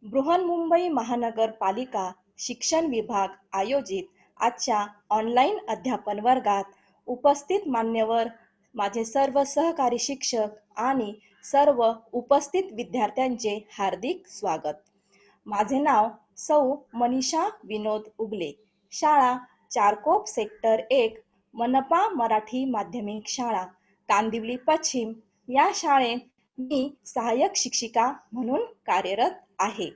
बृहन्मुंबई महानगरपालिका शिक्षण विभाग आयोजित आजच्या ऑनलाईन अध्यापन वर्गात उपस्थित मान्यवर, माझे सर्व सहकारी शिक्षक आणि सर्व उपस्थित विद्यार्थ्यांचे हार्दिक स्वागत. माझे नाव सौ मनीषा विनोद उगले, शाळा चारकोप सेक्टर 1, मनपा मराठी माध्यमिक शाळा, कांदिवली पश्चिम या शाळेत मी सहाय्यक शिक्षिका म्हणून कार्यरत आहे.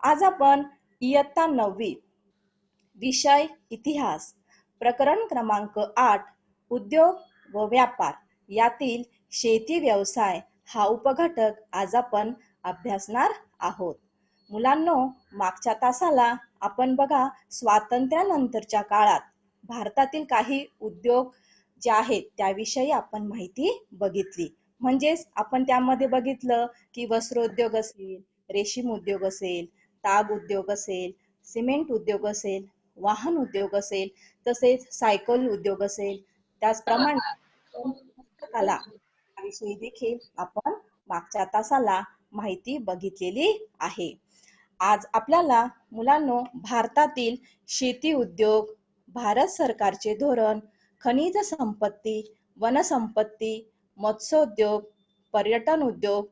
आज आपण इयत्ता 9वी, विषय इतिहास, प्रकरण क्रमांक 8, उद्योग व व्यापार यातील शेती व्यवसाय हा उपघटक आज आपण अभ्यासणार आहोत. मुलांनो, मागच्या तासाला आपण बघा स्वातंत्र्यानंतरच्या काळात भारतातील काही उद्योग जे आहेत त्याविषयी आपण माहिती बघितली. म्हणजेच आपण त्यामध्ये बघितलं की वस्त्रोद्योग असेल, रेशीम उद्योग असेल, ताग उद्योग असेल, सिमेंट उद्योग असेल, वाहन उद्योग असेल, तसेच सायकल उद्योग असेल, त्याचप्रमाणे हस्तकला याविषयी देखील आपण मागच्या तासाला माहिती बघितलेली आहे. आज आपल्याला मुलांनो भारतातील शेती उद्योग, भारत सरकारचे धोरण, खनिज संपत्ती, वनसंपत्ती, मत्स्योद्योग, पर्यटन उद्योग,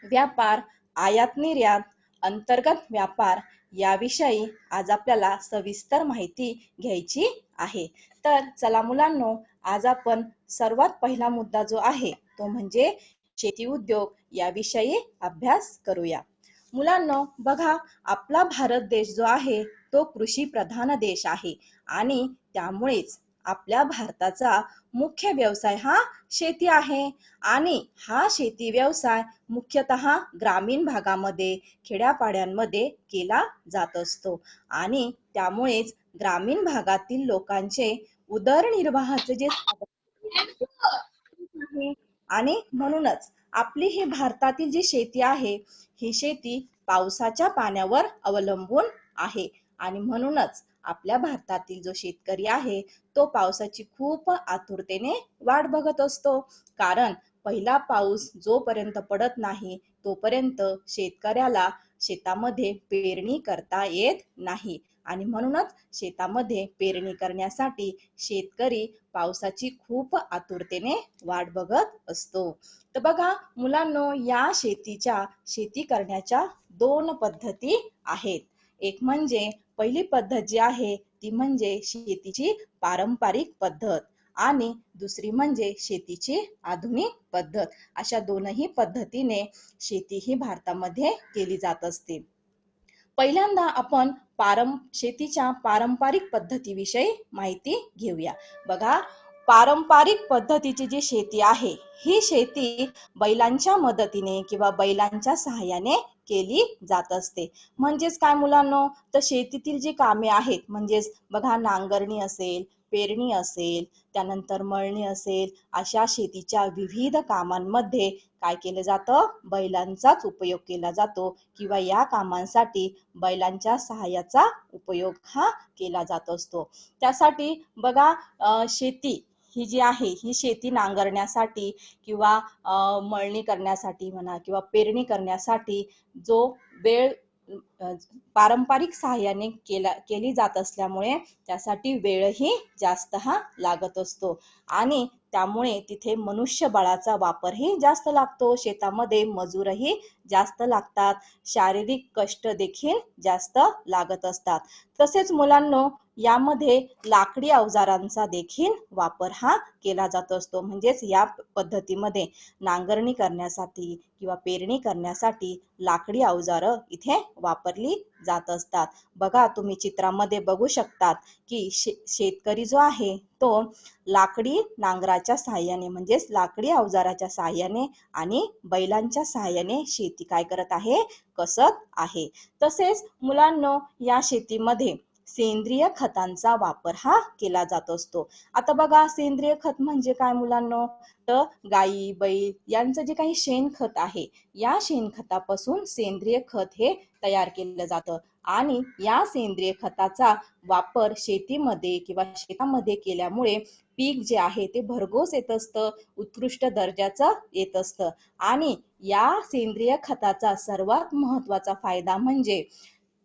व्यापार, आयात निर्यात, अंतर्गत व्यापार याविषयी आज आपल्याला सविस्तर माहिती घ्यायची आहे. तर चला मुलांनो, आज आपण सर्वात पहिला मुद्दा जो आहे तो म्हणजे शेती उद्योग याविषयी अभ्यास करूया. मुलांनो बघा, आपला भारत देश जो आहे तो कृषी प्रधान देश आहे आणि त्यामुळेच आपल्या भारताचा मुख्य व्यवसाय हा शेती आहे आणि हा शेती व्यवसाय मुख्यतः ग्रामीण भागामध्ये, खेड्यापाड्यांमध्ये केला जात असतो आणि त्यामुळेच ग्रामीण भागातील लोकांचे उदरनिर्वाहाचे जे साधन आहे आणि म्हणूनच आपली ही भारतातील जी शेती आहे ही शेती पावसाच्या पाण्यावर अवलंबून आहे आणि म्हणूनच आपल्या भारतातील जो शेतकरी आहे तो पावसाची खूप आतुरतेने वाट बघत असतो. कारण पहिला पाऊस जोपर्यंत पडत नाही तोपर्यंत शेतकऱ्याला शेतामध्ये पेरणी करता येत नाही आणि म्हणूनच शेतामध्ये पेरणी करण्यासाठी शेतकरी पावसाची खूप आतुरतेने वाट बघत असतो. तर बघा मुलांनो, या शेती करण्याच्या 2 पद्धती आहेत. एक म्हणजे पहिली पद्धत जी आहे ती म्हणजे शेतीची पारंपरिक पद्धत आणि दुसरी म्हणजे शेतीची आधुनिक पद्धत. अशा दोनही पद्धतीने शेती ही भारतामध्ये केली जात असते. पहिल्यांदा आपण शेतीच्या पारंपरिक पद्धतीविषयी माहिती घेऊया. बघा, पारंपरिक पद्धतीची जी शेती आहे ही शेती बैलांच्या मदतीने किंवा बैलांच्या सहाय्याने केली जात असते. म्हणजेच काय मुलांनो, तर शेतीतील जी कामे आहेत म्हणजेच बघा नांगरणी असेल, पेरणी असेल, त्यानंतर मळणी असेल, अशा शेतीच्या विविध कामांमध्ये काय केलं जातं, बैलांचाच उपयोग केला जातो किंवा या कामांसाठी बैलांच्या सहाय्याचा उपयोग हा केला जात असतो. त्यासाठी बघा शेती ही जी आहे ही शेती नांगरण्यासाठी किंवा मळणी करण्यासाठी म्हणा किंवा पेरणी करण्यासाठी जो वेळ पारंपरिक सहाय्याने केली जात असल्यामुळे त्यासाठी वेळही जास्त हा लागत असतो आणि त्यामुळे तिथे मनुष्यबळाचा वापरही जास्त लागतो. शेतामध्ये मजूरही जास्त लागतात, शारीरिक कष्ट देखील जास्त लागत असतात. तसेच मुलांनो, यामध्ये लाकडी अवजारांचा देखील वापर हा केला जात असतो. म्हणजेच या पद्धतीमध्ये नांगरणी करण्यासाठी किंवा पेरणी करण्यासाठी लाकडी अवजारं इथे वापरली जात असतात. बघा, तुम्ही चित्रामध्ये बघू शकतात की शेतकरी जो आहे तो लाकडी नांगराच्या सहाय्याने म्हणजेच लाकडी अवजाराच्या सहाय्याने आणि बैलांच्या सहाय्याने शेती काय करत आहे, कसत आहे. तसेच मुलांनो, या शेतीमध्ये सेंद्रिय खतांचा वापर हा केला जात असतो. आता बघा, सेंद्रिय खत म्हणजे काय मुलांनो, तर गाई बैल यांचं जे काही शेणखत आहे या शेणखतापासून सेंद्रिय खत हे तयार केलं जातं आणि या सेंद्रिय खताचा वापर शेतीमध्ये किंवा शेतामध्ये केल्यामुळे पीक जे आहे ते भरघोस येत असतं, उत्कृष्ट दर्जाचं येत असतं. आणि या सेंद्रिय खताचा सर्वात महत्वाचा फायदा म्हणजे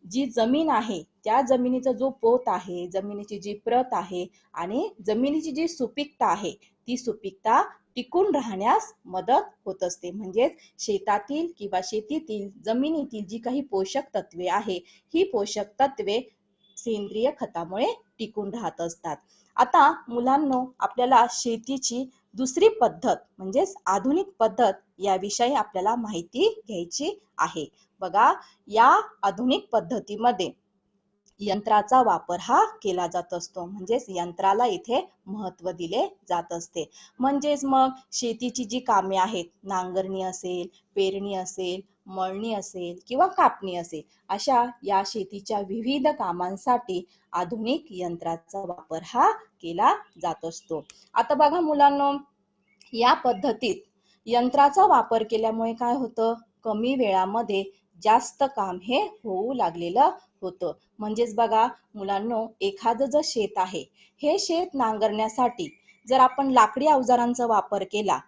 जी जमीन आहे त्या जमिनीचा जो पोत आहे, जमिनीची जी प्रत आहे आणि जमिनीची जी सुपीकता आहे ती सुपीकता टिकून राहण्यास मदत होत असते. म्हणजेच शेतातील किंवा शेतीतील जमिनीतील जी काही पोषक तत्वे आहे ही पोषक तत्वे सेंद्रिय खतामुळे टिकून राहत असतात. आता मुलांनो, आपल्याला शेतीची दुसरी पद्धत म्हणजेच आधुनिक पद्धत याविषयी आपल्याला माहिती घ्यायची आहे. बघा, या आधुनिक पद्धतीमध्ये यंत्राचा वापर हा केला जात असतो. म्हणजेच यंत्राला इथे महत्व दिले जात असते. म्हणजेच मग शेतीची जी कामे आहेत, नांगरणी असेल, पेरणी असेल, मळणी असेल किंवा कापणी असेल, अशा या शेतीच्या विविध कामांसाठी आधुनिक यंत्राचा वापर हा केला जात असतो. आता बघा मुलांनो, या पद्धतीत यंत्राचा वापर केल्यामुळे काय होतं, कमी वेळामध्ये जास्त काम हे होऊ लागलेलं होतं. म्हणजेच बघा मुलांनो, एखादं जर शेत आहे, हे शेत नांगरण्यासाठी जर आपण लाकडी अवजारांचा वापर केला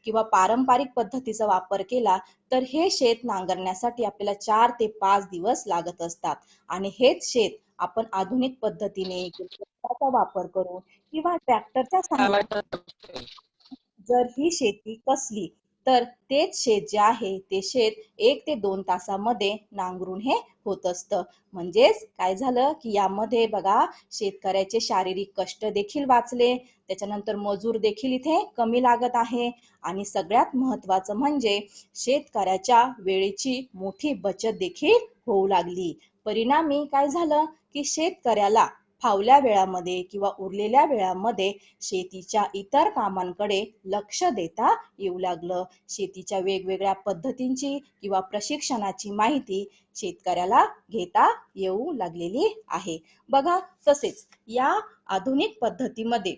किंवा पारंपरिक पद्धतीचा वापर केला तर हे शेत नांगरण्यासाठी आपल्याला 4 ते 5 दिवस लागत असतात. आणि हेच शेत आपण आधुनिक पद्धतीने यंत्राचा वापर करून किंवा ट्रॅक्टरच्या सहाय्याने जर ही शेती कसली तर तेच शेत जे आहे ते शेत 1 ते 2 तासामध्ये नांगरून हे होत असतं. म्हणजेच काय झालं की यामध्ये बघा शेतकऱ्याचे शारीरिक कष्ट देखील वाचले, त्याच्यानंतर मजूर देखील इथे कमी लागत आहे आणि सगळ्यात महत्वाचं म्हणजे शेतकऱ्याच्या वेळेची मोठी बचत देखील होऊ लागली. परिणामी काय झालं की शेतकऱ्याला फावल्या वेळामध्ये किंवा उरलेल्या वेळामध्ये शेतीच्या इतर कामांकडे लक्ष देता येऊ लागलं. शेतीच्या वेगवेगळ्या पद्धतींची किंवा प्रशिक्षणाची माहिती शेतकऱ्याला घेता येऊ लागलेली आहे. बघा, तसेच या आधुनिक पद्धतीमध्ये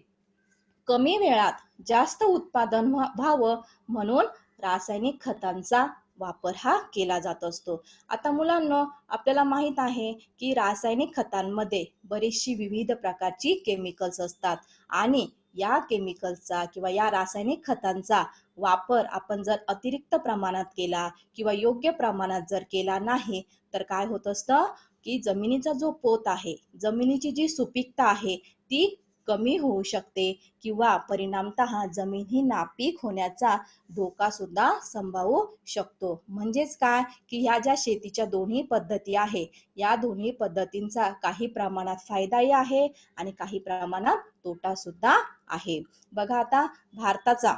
कमी वेळात जास्त उत्पादन व्हावं म्हणून रासायनिक खतांचा वापर हा केला जात असतो. आता मुलांनो, आपल्याला माहित आहे की रासायनिक खतांमध्ये बरीचशी विविध प्रकारची केमिकल्स असतात आणि या केमिकल्सचा किंवा या रासायनिक खतांचा वापर आपण जर अतिरिक्त प्रमाणात केला किंवा योग्य प्रमाणात जर केला नाही तर काय होत असतं की जमिनीचा जो पोत आहे, जमिनीची जी सुपीकता आहे ती कमी होऊ शकते किंवा परिणामतः जमीन ही नापीक होण्याचा धोका सुद्धा संभावू शकतो. म्हणजेच काय की ह्या ज्या शेतीच्या दोन्ही पद्धती आहे या दोन्ही पद्धतींचा काही प्रमाणात फायदाही आहे आणि काही प्रमाणात तोटा सुद्धा आहे. बघा, आता भारताचा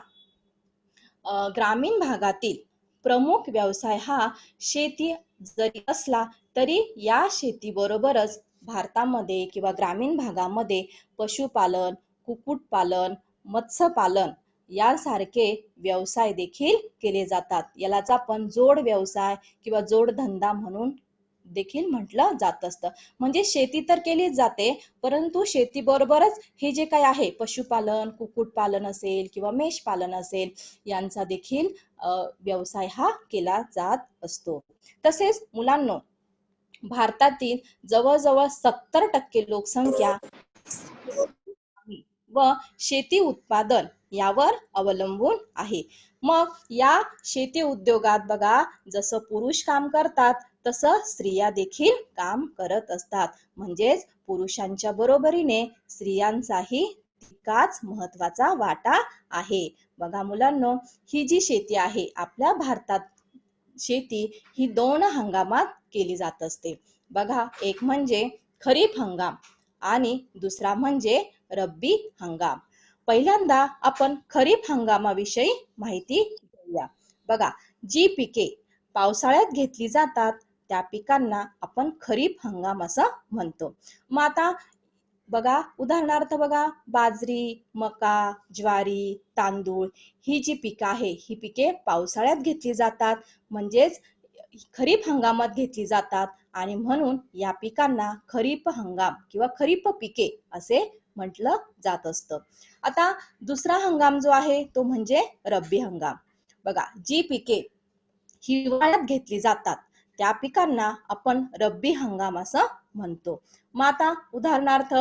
ग्रामीण भागातील प्रमुख व्यवसाय हा शेती जरी असला तरी या शेतीबरोबरच भारतामध्ये किंवा ग्रामीण भागामध्ये पशुपालन, कुक्कुटपालन, मत्स्यपालन यासारखे व्यवसाय देखील केले जातात. यालाच आपण जोड व्यवसाय किंवा जोडधंदा म्हणून देखील म्हटलं जात असतं. म्हणजे शेती तर केलीच जाते, परंतु शेतीबरोबरच हे जे काय आहे पशुपालन, कुक्कुटपालन असेल किंवा मेषपालन असेल यांचा देखील व्यवसाय हा केला जात असतो. तसेच मुलांनो, भारतातील जवळजवळ 70% लोकसंख्या व शेती उत्पादन यावर अवलंबून आहे. मग या शेती उद्योगात बघा जसं पुरुष काम करतात तसं स्त्रिया देखील काम करत असतात. म्हणजेच पुरुषांच्या बरोबरीने स्त्रियांचाही तितकाच महत्वाचा वाटा आहे. बघा मुलांनो, ही जी शेती आहे आपल्या भारतात, शेती ही 2 हंगामात केली जात असते. बघा, एक म्हणजे खरीप हंगाम आणि दुसरा म्हणजे रब्बी हंगाम. पहिल्यांदा आपण खरीप हंगामाविषयी माहिती घेऊया. बघा, जी पिके पावसाळ्यात घेतली जातात त्या पिकांना आपण खरीप हंगाम असं म्हणतो. मग आता बघा, उदाहरणार्थ बघा, बाजरी, मका, ज्वारी, तांदूळ ही जी पिकं आहे ही पिके पावसाळ्यात घेतली जातात, म्हणजेच खरीप हंगामात घेतली जातात आणि म्हणून या पिकांना खरीप हंगाम किंवा खरीप पिके असे म्हटलं जात असतं. आता दुसरा हंगाम जो आहे तो म्हणजे रब्बी हंगाम. बघा, जी पिके हिवाळ्यात घेतली जातात त्या पिकांना आपण रब्बी हंगाम असं म्हणतो. मग आता उदाहरणार्थ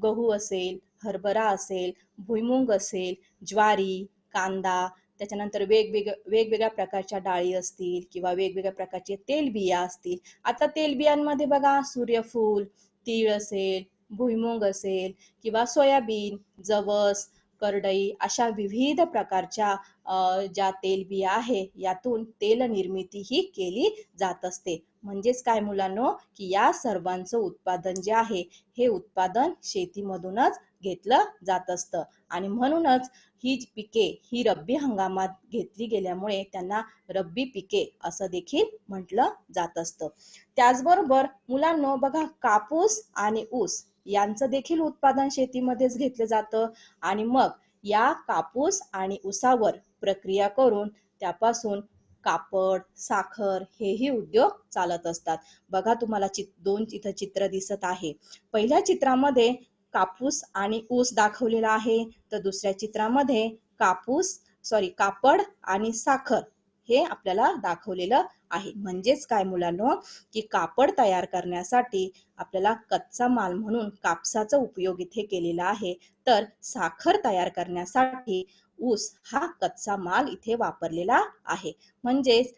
गहू असेल, हरभरा असेल, भुईमुग असेल, ज्वारी, कांदा, त्याच्यानंतर वेगवेगळ्या प्रकारच्या डाळी असतील किंवा वेगवेगळ्या प्रकारचे तेलबिया असतील. आता तेलबियांमध्ये बघा सूर्यफूल, तीळ असेल, भुईमुग असेल किंवा सोयाबीन, जवस, करडई अशा विविध प्रकारच्या ज्या तेलबिया आहे यातून तेल निर्मिती ही केली जात असते. म्हणजेच काय मुलांनो, की या सर्वांचं उत्पादन जे आहे हे उत्पादन शेतीमधूनच घेतलं जात असतं आणि म्हणूनच ही पिके ही रब्बी हंगामात घेतली गेल्यामुळे त्यांना रब्बी पिके असं देखील म्हटलं जात असतं. त्याचबरोबर मुलांनो बघा, कापूस आणि ऊस यांचं देखील उत्पादन शेतीमध्येच घेतलं जातं आणि मग या कापूस आणि ऊसावर प्रक्रिया करून त्यापासून कापड, साखर हेही उद्योग चालत असतात. बघा तुम्हाला दोन इथं चित्र दिसत आहे. पहिल्या चित्रामध्ये कापूस आणि ऊस दाखवलेला आहे, तर दुसऱ्या चित्रामध्ये कापड आणि साखर हे आपल्याला दाखवलेलं आहे. म्हणजेच काय मुलांनो, की कापड तयार करण्यासाठी आपल्याला कच्चा माल म्हणून कापसाचा उपयोग इथे केलेला आहे, तर साखर तयार करण्यासाठी ऊस हा कच्चा माल इथे वापरलेला आहे. म्हणजेच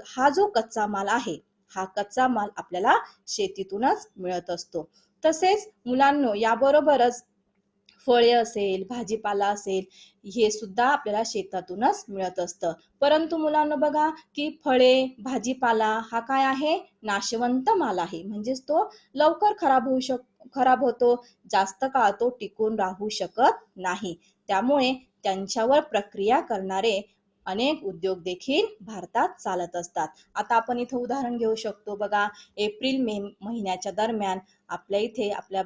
हा जो कच्चा माल आहे हा कच्चा माल आपल्याला शेतीतूनच मिळत असतो. तसेच मुलांनो याबरोबरच फळे असेल, भाजीपाला असेल हे सुद्धा आपल्याला शेतातूनच मिळत असतं. परंतु मुलांनो बघा, की फळे, भाजीपाला हा काय आहे, नाशवंत माल आहे. म्हणजेच तो लवकर खराब होतो, जास्त काळ तो टिकून राहू शकत नाही. त्यामुळे त्यांच्यावर प्रक्रिया करणारे अनेक उद्योग देखील भारतात चालत असतात. आता आपण इथं उदाहरण घेऊ शकतो बघा, एप्रिल मे महिन्याच्या दरम्यान आपल्या इथे आपल्या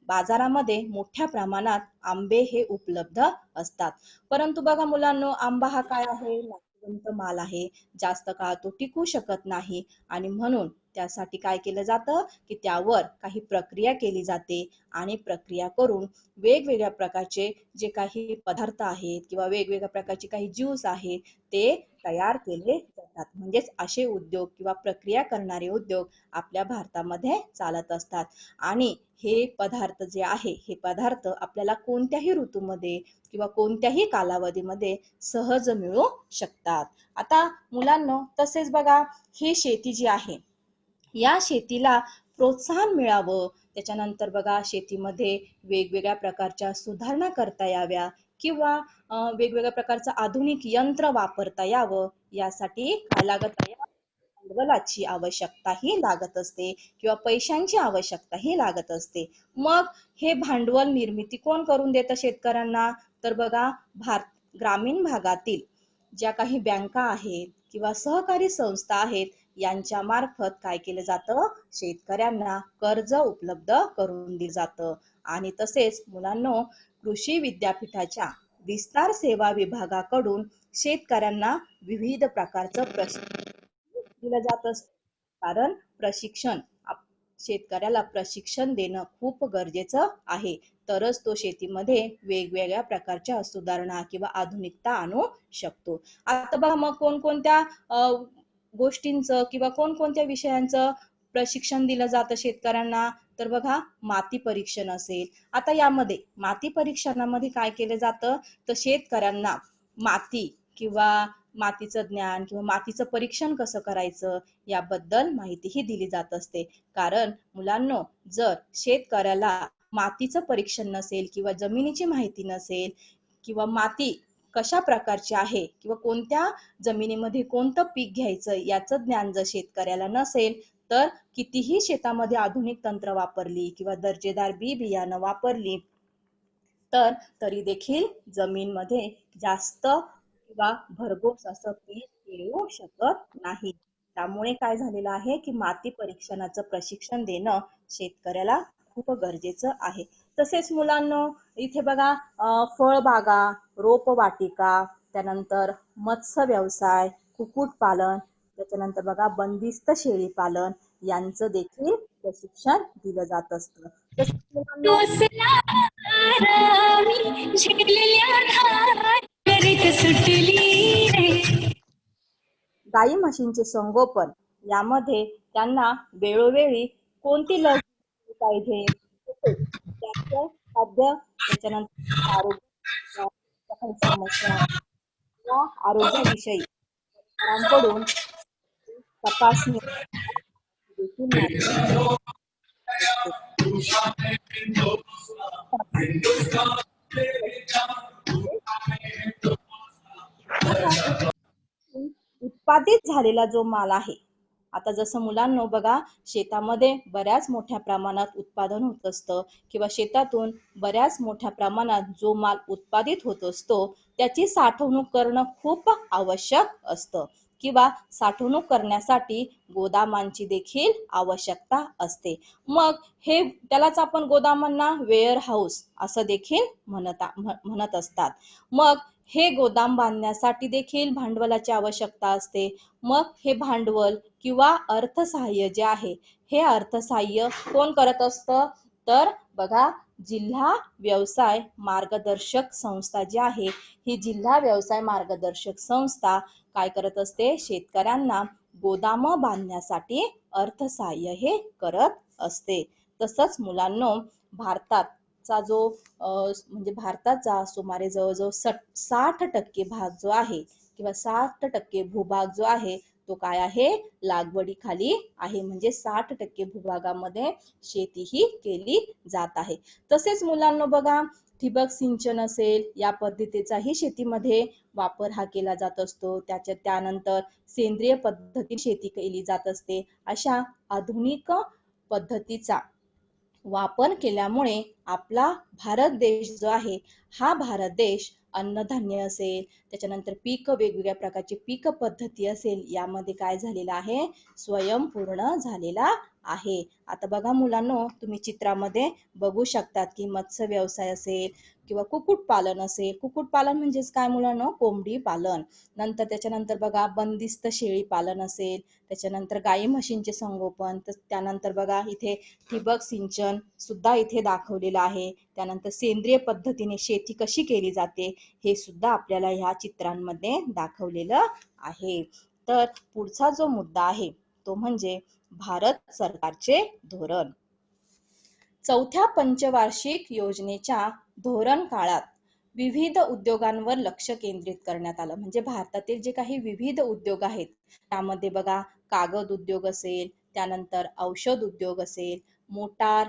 बाजारामध्ये मोठ्या प्रमाणात आंबे हे उपलब्ध असतात. परंतु बघा मुलांनो, आंबा हा काय आहे, नाशवंत माल आहे, जास्त काळ तो टिकू शकत नाही आणि म्हणून त्यासाठी काय केलं जातं, की त्यावर काही प्रक्रिया केली जाते आणि प्रक्रिया करून वेगवेगळ्या प्रकारचे जे काही पदार्थ आहेत किंवा वेगवेगळ्या प्रकारचे काही ज्यूस आहेत ते तयार केले जातात. म्हणजेच असे उद्योग किंवा प्रक्रिया करणारे उद्योग आपल्या भारतामध्ये चालत असतात आणि हे पदार्थ जे आहे हे पदार्थ आपल्याला कोणत्याही ऋतूमध्ये किंवा कोणत्याही कालावधीमध्ये सहज मिळू शकतात. आता मुलांनो तसेच बघा, ही शेती जी आहे या शेतीला प्रोत्साहन मिळावं, त्याच्यानंतर बघा शेतीमध्ये वेगवेगळ्या प्रकारच्या सुधारणा करता याव्या किंवा वेगवेगळ्या प्रकारचं आधुनिक यंत्र वापरता यावं यासाठी काय लागत आहे, भांडवलाची आवश्यकताही लागत असते किंवा पैशांची आवश्यकताही लागत असते. मग हे भांडवल निर्मिती कोण करून देतं शेतकऱ्यांना, तर बघा ग्रामीण भागातील ज्या काही बँका आहेत किंवा सहकारी संस्था आहेत यांच्या मार्फत काय केलं जातं, शेतकऱ्यांना कर्ज उपलब्ध करून दिलं जातं. आणि तसेच मुलांनो, कृषी विद्यापीठाच्या विस्तार सेवा विभागाकडून शेतकऱ्यांना विविध प्रकारचं प्रशिक्षण दिलं जात असतं. कारण शेतकऱ्याला प्रशिक्षण देणं खूप गरजेचं आहे, तरच तो शेतीमध्ये वेगवेगळ्या प्रकारच्या सुधारणा किंवा आधुनिकता आणू शकतो. आता बघा मग कोणकोणत्या गोष्टींचं किंवा कोणकोणत्या विषयांचं प्रशिक्षण दिलं जातं शेतकऱ्यांना, तर बघा माती परीक्षण असेल. आता यामध्ये माती परीक्षणामध्ये काय केलं जातं, तर शेतकऱ्यांना माती किंवा मातीचं ज्ञान किंवा मातीचं परीक्षण कसं करायचं याबद्दल माहितीही दिली जात असते. कारण मुलांनो, जर शेतकऱ्याला मातीचं परीक्षण नसेल किंवा जमिनीची माहिती नसेल किंवा माती कशा प्रकारची आहे किंवा कोणत्या जमिनीमध्ये कोणतं पीक घ्यायचं याचं ज्ञान जर शेतकऱ्याला नसेल, तर कितीही शेतामध्ये आधुनिक तंत्र वापरली किंवा दर्जेदार बियाणं वापरली तर तरी देखील जमीनमध्ये जास्त किंवा भरघोस असं पीक येऊ शकत नाही. त्यामुळे काय झालेलं आहे, की माती परीक्षणाचं प्रशिक्षण देणं शेतकऱ्याला खूप गरजेचं आहे. तसेच मुलांनो इथे बघा, फळबागा, रोपवाटिका, त्यानंतर मत्स्य व्यवसाय, कुक्कुटपालन, त्याच्यानंतर बघा बंदिस्त शेळी पालन यांचं देखील प्रशिक्षण दिलं जात असतं. तसेच मुलांनो गाई म्हशींचे संगोपन यामध्ये त्यांना वेळोवेळी कोणती लस दिली पाहिजे, तसेच त्यांचं खाद्य, त्याच्यानंतर आरोग्य काही समस्या या आरोग्याविषयी डॉक्टरांकडून तपासणी देखील मान्य असते. आता उत्पादित झालेला जो माल आहे, आता जसं मुलांनो बघा, शेतामध्ये बऱ्याच मोठ्या प्रमाणात उत्पादन होत असतं किंवा शेतातून बऱ्याच मोठ्या प्रमाणात जो माल उत्पादित होत असतो त्याची साठवणूक करणं खूप आवश्यक असतं किंवा साठवणूक करण्यासाठी गोदामांची देखील आवश्यकता असते. मग हे त्यालाच आपण गोदामांना वेअर हाऊस असं देखील म्हणत असतात. मग हे गोदाम बांधण्यासाठी देखील भांडवलाची आवश्यकता असते. मग हे भांडवल किंवा अर्थसहाय्य जे आहे, हे अर्थसहाय्य कोण करत असतं? तर बघा, जिल्हा व्यवसाय मार्गदर्शक संस्था जी आहे, ही जिल्हा व्यवसाय मार्गदर्शक संस्था काय करत असते? शेतकऱ्यांना गोदाम बांधण्यासाठी अर्थसहाय्य हे करत असते. तसंच मुलांनो, भारताचा जो म्हणजे भारताचा सुमारे जवळजवळ 60% भाग जो आहे किंवा 60% भूभाग जो आहे तो काय आहे? लागवडीखाली आहे. म्हणजे 60% भूभागामध्ये शेती ही केली जात आहे. तसेच मुलांनो बघा, ठिबक सिंचन असेल, या पद्धतीचाही शेतीमध्ये वापर हा केला जात असतो. त्यानंतर सेंद्रिय पद्धतीने शेती केली जात असते. अशा आधुनिक पद्धतीचा वापर केल्यामुळे आपला भारत देश जो आहे, हा भारत देश अन्नधान्य असेल, त्याच्यानंतर वेगवेगळ्या प्रकारची पीक पद्धती असेल, यामध्ये काय झालेला आहे? स्वयंपूर्ण झालेला आहे. आता बघा मुलांनो, तुम्ही चित्रामध्ये बघू शकतात की मत्स्य व्यवसाय असेल किंवा कुक्कुटपालन असेल. कुक्कुटपालन म्हणजेच काय मुलांनो? कोंबडी पालन. त्याच्यानंतर बघा, बंदिस्त शेळी पालन असेल, त्याच्यानंतर गाई म्हशींचे संगोपन, त्यानंतर बघा इथे ठिबक सिंचन सुद्धा इथे दाखवलेलं आहे. त्यानंतर सेंद्रिय पद्धतीने शेती कशी केली जाते हे सुद्धा आपल्याला ह्या चित्रांमध्ये दाखवलेलं आहे. तर पुढचा जो मुद्दा आहे तो म्हणजे भारत सरकारचे धोरण. चौथ्या पंचवार्षिक योजनेच्या धोरण काळात विविध उद्योगांवर लक्ष केंद्रित करण्यात आलं. म्हणजे भारतातील जे काही विविध उद्योग आहेत, त्यामध्ये बघा, कागद उद्योग असेल, त्यानंतर औषध उद्योग असेल, मोटार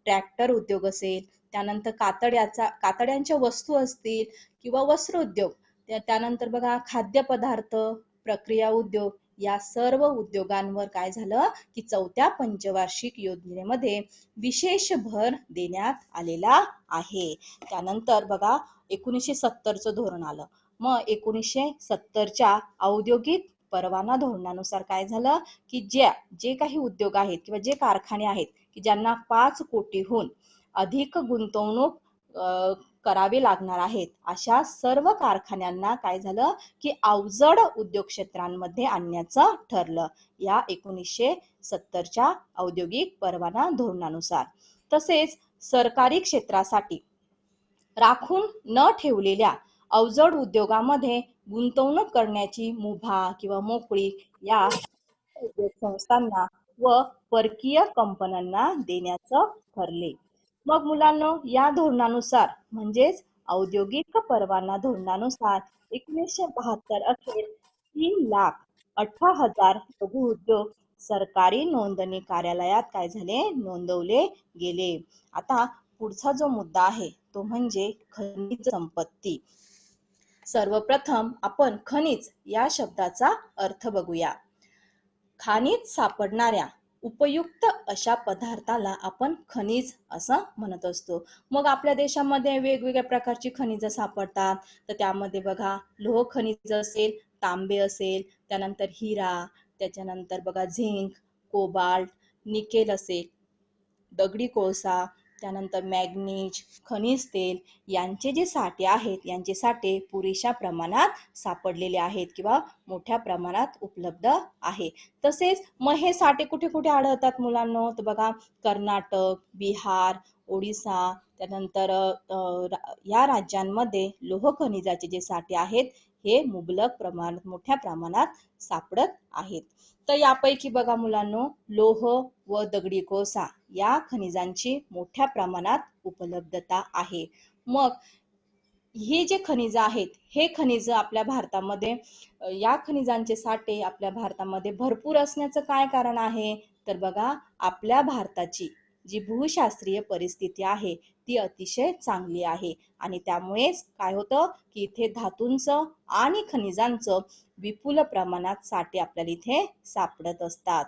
ट्रॅक्टर उद्योग असेल, त्यानंतर कातड्यांच्या वस्तू असतील किंवा वस्त्र उद्योग, त्यानंतर बघा खाद्यपदार्थ प्रक्रिया उद्योग, या सर्व उद्योगांवर काय झालं की चौथ्या पंचवार्षिक योजनेमध्ये विशेष भर देण्यात आलेला आहे. त्यानंतर बघा, 1970चं धोरण आलं. मग 1970च्या औद्योगिक परवाना धोरणानुसार काय झालं की जे काही उद्योग आहेत किंवा जे कारखाने आहेत की ज्यांना 5 कोटीहून अधिक गुंतवणूक करावी लागणार आहेत, अशा सर्व कारखान्यांना काय झालं की अवजड उद्योग क्षेत्रांमध्ये आणण्याचं ठरलं या 1970च्या औद्योगिक परवाना धोरणानुसार. तसेच सरकारी क्षेत्रासाठी राखून न ठेवलेल्या अवजड उद्योगामध्ये गुंतवणूक करण्याची मुभा किंवा मोकळीक या उद्योग संस्थांना व परकीय कंपन्यांना देण्याचं ठरले. मग मुलांनो, या धोरणानुसार म्हणजेच औद्योगिक परवाना धोरणानुसार 1972 अखेर 3,18,000 लघु उद्योग सरकारी नोंदणी कार्यालयात काय झाले? नोंदवले गेले. आता पुढचा जो मुद्दा आहे तो म्हणजे खनिज संपत्ती. सर्वप्रथम आपण खनिज या शब्दाचा अर्थ बघूया. खाणीत सापडणाऱ्या उपयुक्त अशा पदार्थाला आपण खनिज असं म्हणत असतो. मग आपल्या देशामध्ये वेगवेगळ्या प्रकारची खनिज सापडतात. तर त्यामध्ये बघा, लोह खनिज असेल, तांबे असेल, त्यानंतर हिरा, त्याच्यानंतर बघा झिंक, कोबाल्ट, निकेल असेल, दगडी कोळसा, त्यानंतर मॅग्नीज, खनिज तेल यांचे जे साठे आहेत, यांचे साठे पुरेशा प्रमाणात सापडलेले आहेत किंवा मोठ्या प्रमाणात उपलब्ध आहे. तसेच मग हे साठे कुठे कुठे आढळतात मुलांनो? तर बघा, कर्नाटक, बिहार, ओडिसा, त्यानंतर या राज्यांमध्ये लोह खनिजाचे जे साठे आहेत हे मुबलक प्रमाणात मोठ्या प्रमाणात सापडत आहेत. तर यापैकी बघा मुलांनो, लोह व दगडी कोळसा या खनिजांची मोठ्या प्रमाणात उपलब्धता आहे. मग ही जे खनिज आहेत, हे खनिज आपल्या भारतामध्ये या खनिजांचे साठे आपल्या भारतामध्ये भरपूर असण्याचं काय कारण आहे? तर बघा, आपल्या भारताची जी भूशास्त्रीय परिस्थिती आहे ती अतिशय चांगली आहे आणि त्यामुळेच काय होतं की इथे धातूंचं आणि खनिजांचं विपुल प्रमाणात साठे आपल्याला इथे सापडत असतात.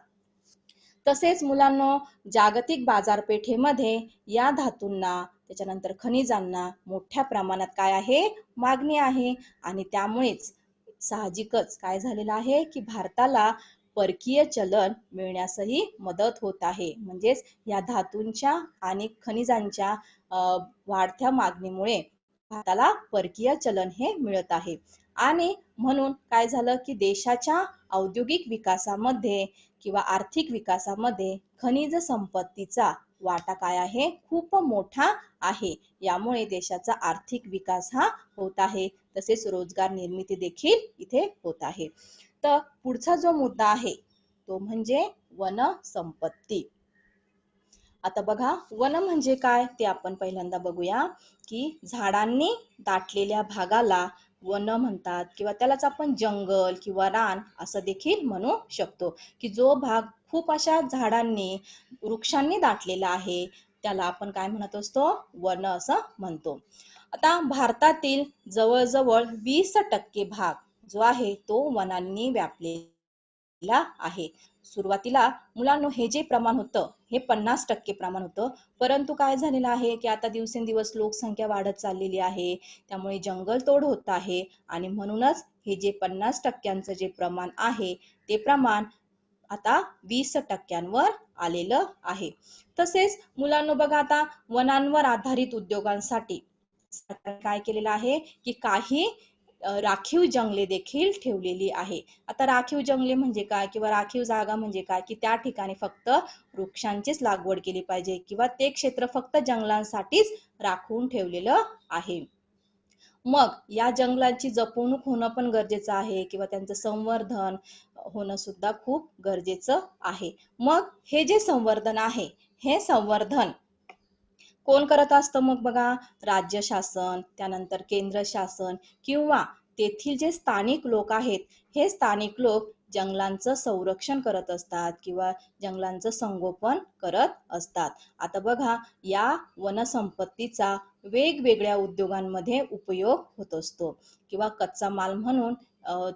तसेच मुलांनो, जागतिक बाजारपेठेमध्ये या धातूंना त्याच्यानंतर खनिजांना मोठ्या प्रमाणात काय आहे, मागणी आहे आणि त्यामुळेच साहजिकच काय झालेलं आहे की भारताला परकीय चलन मिळण्यासही मदत होत आहे. म्हणजेच या धातूंच्या आणि खनिजांच्या वाढत्या मागणीमुळे भारताला परकीय चलन हे मिळत आहे आणि म्हणून काय झालं की देशाच्या औद्योगिक विकासामध्ये किंवा आर्थिक विकासामध्ये खनिज संपत्तीचा वाटा काय आहे, खूप मोठा आहे. यामुळे देशाचा आर्थिक विकास हा होत आहे, तसेच रोजगार निर्मिती देखील इथे होत आहे. तर पुढचा जो मुद्दा आहे तो म्हणजे वन संपत्ती. आता बघा, वन म्हणजे काय ते आपण पहिल्यांदा बघूया की झाडांनी दाटलेल्या भागाला वन म्हणतात किंवा त्यालाच आपण जंगल किंवा रान असं देखील म्हणू शकतो की जो भाग खूप अशा झाडांनी वृक्षांनी दाटलेला आहे त्याला आपण काय म्हणत असतो, वन असं म्हणतो. आता भारतातील जवळजवळ 20% भाग जो आहे तो वनांनी व्यापलेला आहे. सुरुवातीला मुलांनो हे जे प्रमाण होतं हे 50% प्रमाण होतं, परंतु काय झालेलं आहे की आता दिवसेंदिवस लोकसंख्या वाढत चाललेली आहे, त्यामुळे जंगल तोड होत आहे आणि म्हणूनच हे जे 50% जे प्रमाण आहे ते प्रमाण आता 20% आलेलं आहे. तसेच मुलांनो बघा, आता वनांवर आधारित उद्योगांसाठी सरकारने काय केलेलं आहे की काही राखीव जंगले देखील ठेवलेली आहे. आता राखीव जंगले म्हणजे काय किंवा राखीव जागा म्हणजे काय की त्या ठिकाणी फक्त वृक्षांचीच लागवड केली पाहिजे किंवा ते क्षेत्र फक्त जंगलांसाठीच राखून ठेवलेलं आहे. मग या जंगलांची जपवणूक होणं पण गरजेचं आहे किंवा त्यांचं संवर्धन होणं सुद्धा खूप गरजेचं आहे. मग हे जे संवर्धन आहे हे संवर्धन कोण करत असतं मग बघा, राज्य शासन, त्यानंतर केंद्र शासन किंवा तेथील जे स्थानिक लोक आहेत हे स्थानिक लोक जंगलांचं संरक्षण करत असतात किंवा जंगलांचं संगोपन करत असतात. आता बघा, या वनसंपत्तीचा वेगवेगळ्या उद्योगांमध्ये उपयोग होत असतो किंवा कच्चा माल म्हणून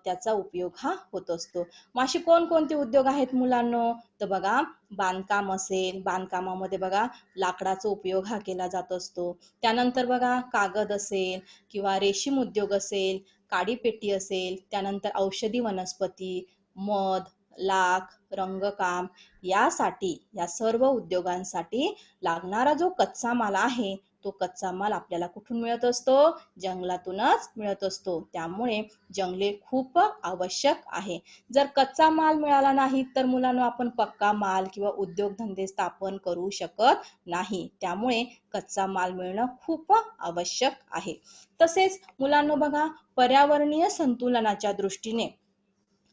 त्याचा उपयोग हा होत असतो. मग असे कोणकोणते उद्योग आहेत मुलांनो, तर बघा, बांधकाम असेल, बांधकामामध्ये बघा लाकडाचा उपयोग हा केला जात असतो. त्यानंतर बघा कागद असेल किंवा रेशीम उद्योग असेल, काडीपेटी असेल, त्यानंतर औषधी वनस्पती, मध, लाख, रंगकाम यासाठी या सर्व उद्योगांसाठी लागणारा जो कच्चा माल आहे तो कच्चा माल आपल्याला कुठून मिळत असतो, जंगलातूनच मिळत असतो. त्यामुळे जंगले खूप आवश्यक आहे. जर कच्चा माल मिळाला नाही तर मुलांना आपण पक्का माल किंवा उद्योगधंदे स्थापन करू शकत नाही. त्यामुळे कच्चा माल मिळणं खूप आवश्यक आहे. तसेच मुलांनो बघा, पर्यावरणीय संतुलनाच्या दृष्टीने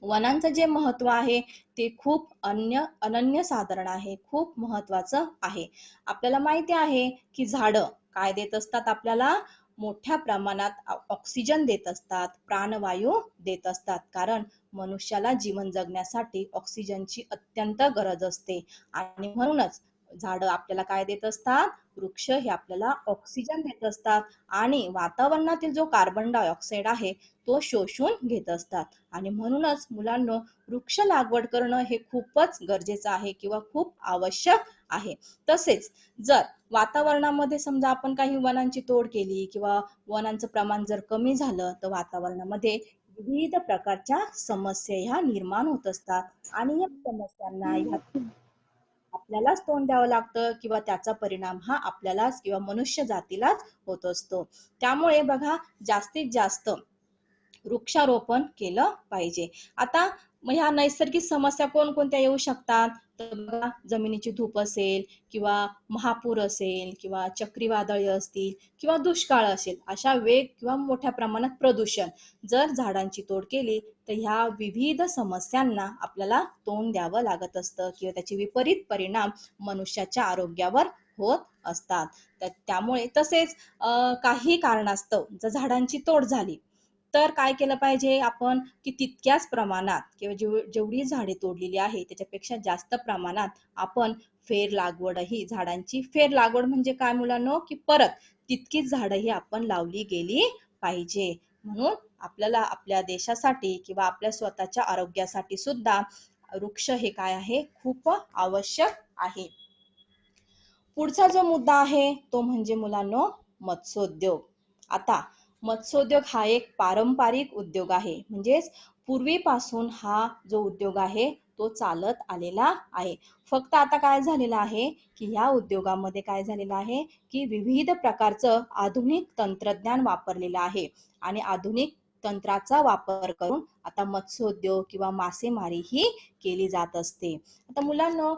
वनांचं जे महत्व आहे ते खूप अनन्यसाधारण आहे, खूप महत्वाचं आहे. आपल्याला माहिती आहे की झाडं काय देत असतात आपल्याला, मोठ्या प्रमाणात ऑक्सिजन देत असतात, प्राणवायू देत असतात. कारण मनुष्याला जीवन जगण्यासाठी ऑक्सिजनची अत्यंत गरज असते आणि म्हणूनच झाडं आपल्याला काय देत असतात, वृक्ष हे आपल्याला ऑक्सिजन देत असतात आणि वातावरणातील जो कार्बन डायऑक्साईड आहे तो शोषून घेत असतात. आणि म्हणूनच मुलांनो, वृक्ष लागवड करणं हे खूपच गरजेचं आहे किंवा खूप आवश्यक आहे. तसेच जर वातावरणामध्ये समजा आपण काही वनांची तोड केली किंवा वनांचं प्रमाण जर कमी झालं तर वातावरणामध्ये विविध प्रकारच्या समस्या ह्या निर्माण होत असतात आणि या समस्यांना आपल्यालाच तोंड द्यावं लागतं किंवा त्याचा परिणाम हा आपल्यालाच किंवा मनुष्य जातीलाच होत असतो. त्यामुळे बघा, जास्तीत जास्त वृक्षारोपण केलं पाहिजे. आता मग ह्या नैसर्गिक समस्या कोणकोणत्या येऊ शकतात? तर बघा, जमिनीची धूप असेल किंवा महापूर असेल किंवा चक्रीवादळे असतील किंवा दुष्काळ असेल, अशा वेग किंवा मोठ्या प्रमाणात प्रदूषण, जर झाडांची तोड केली तर ह्या विविध समस्यांना आपल्याला तोंड द्यावं लागत असतं किंवा त्याचे विपरीत परिणाम मनुष्याच्या आरोग्यावर होत असतात. त्यामुळे तसेच काही कारणास्तव जर झाडांची तोड झाली तर काय केलं पाहिजे आपण, की तितक्याच प्रमाणात किंवा जेवढी झाडे तोडलेली आहे त्याच्यापेक्षा जास्त प्रमाणात आपण फेर लागवडही, झाडांची फेर लागवड म्हणजे काय मुलांनो, की परत तितकीच झाडं ही आपण लावली गेली पाहिजे. म्हणून आपल्याला आपल्या देशासाठी किंवा आपल्या स्वतःच्या आरोग्यासाठी सुद्धा वृक्ष हे काय आहे, खूप आवश्यक आहे. पुढचा जो मुद्दा आहे तो म्हणजे मुलांनो मत्स्योद्योग. आता मत्स्योद्योग हा एक पारंपरिक उद्योग आहे, म्हणजेच पूर्वीपासून हा जो उद्योग आहे तो चालत आलेला आहे. फक्त आता काय झालेलं आहे, की या उद्योगामध्ये काय झालेलं आहे, की विविध प्रकारचं आधुनिक तंत्रज्ञान वापरलेलं आहे आणि आधुनिक तंत्राचा वापर करून आता मत्स्योद्योग किंवा मासेमारी ही केली जात असते. आता मुलांनो,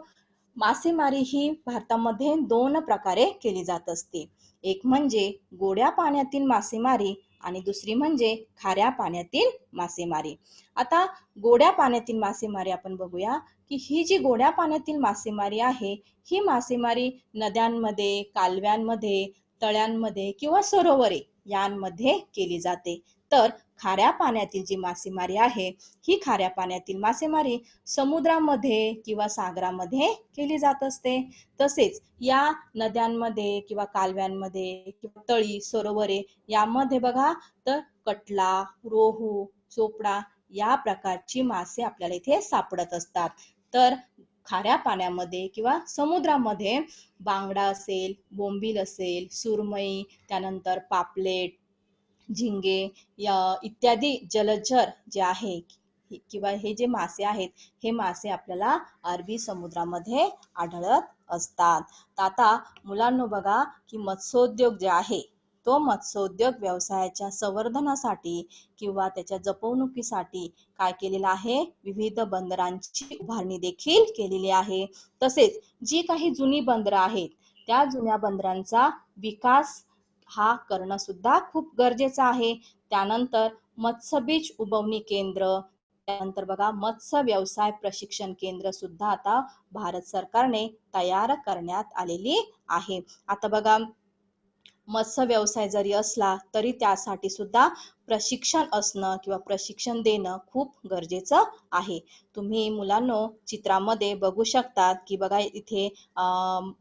मासेमारी ही भारतामध्ये 2 प्रकारे केली जात असते. एक म्हणजे गोड्या पाण्यातील मासेमारी आणि दुसरी म्हणजे खाऱ्या पाण्यातील मासेमारी. आता गोड्या पाण्यातील मासेमारी आपण बघूया, की ही जी गोड्या पाण्यातील मासेमारी आहे, ही मासेमारी नद्यांमध्ये, कालव्यांमध्ये, तळ्यांमध्ये किंवा सरोवरे यांमध्ये केली जाते. तर खाऱ्या पाण्यातील जी मासेमारी आहे, ही खाऱ्या पाण्यातील मासेमारी समुद्रामध्ये किंवा सागरामध्ये केली जात असते. तसेच या नद्यांमध्ये किंवा कालव्यांमध्ये किंवा तळी, सरोवरे यामध्ये बघा, तर कटला, रोहू, चोपडा या प्रकारची मासे आपल्याला इथे सापडत असतात. तर खाऱ्या पाण्यामध्ये किंवा समुद्रामध्ये बांगडा असेल, बोंबील असेल, सुरमई, त्यानंतर पापलेट, झिंगे या इत्यादी जलचर जे आहे किंवा हे जे मासे आहेत, हे मासे आपल्याला अरबी समुद्रामध्ये आढळत असतात. तर आता मुलांनो बघा, की मत्स्योद्योग जे आहे तो मत्स्योद्योग व्यवसायाच्या संवर्धनासाठी किंवा त्याच्या जपवणुकीसाठी काय केलेलं आहे, विविध बंदरांची उभारणी देखील केलेली आहे. तसेच जी काही जुनी बंदरं आहेत त्या जुन्या बंदरांचा विकास हा करणं सुद्धा खूप गरजेचं आहे. त्यानंतर मत्स्यबीज उबवणी केंद्र, त्यानंतर बघा मत्स्य व्यवसाय प्रशिक्षण केंद्र सुद्धा आता भारत सरकारने तयार करण्यात आलेली आहे. आता बघा, मत्स्य व्यवसाय जरी असला तरी त्यासाठी सुद्धा प्रशिक्षण असणं किंवा प्रशिक्षण देणं खूप गरजेचं आहे. तुम्ही मुलांनो चित्रामध्ये बघू शकतात, की बघा इथे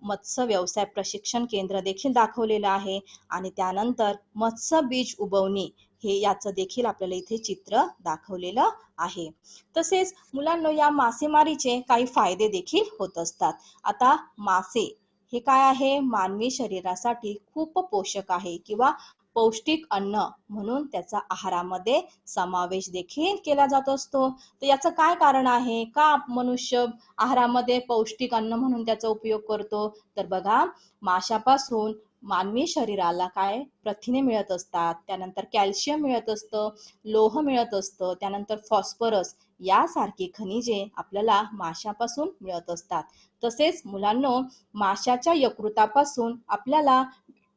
मत्स्य व्यवसाय प्रशिक्षण केंद्र देखील दाखवलेलं आहे आणि त्यानंतर मत्स्य बीज उबवणी हे याचं देखील आपल्याला इथे चित्र दाखवलेलं आहे. तसेच मुलांनो, या मासेमारीचे काही फायदे देखील होत असतात. आता मासे हे काय आहे, मानवी शरीरासाठी खूप पोषक आहे किंवा पौष्टिक अन्न म्हणून त्याचा आहारामध्ये समावेश देखील केला जात असतो. तर याचं काय कारण आहे, का मनुष्य आहारामध्ये पौष्टिक अन्न म्हणून त्याचा उपयोग करतो? तर बघा, माशापासून मानवी शरीराला काय प्रथिने मिळत असतात, त्यानंतर कॅल्शियम मिळत असतं, लोह मिळत असतं, त्यानंतर फॉस्फरस यासारखी खनिजे आपल्याला माशापासून मिळत असतात. तसेच मुलांनो, माशाच्या यकृतापासून आपल्याला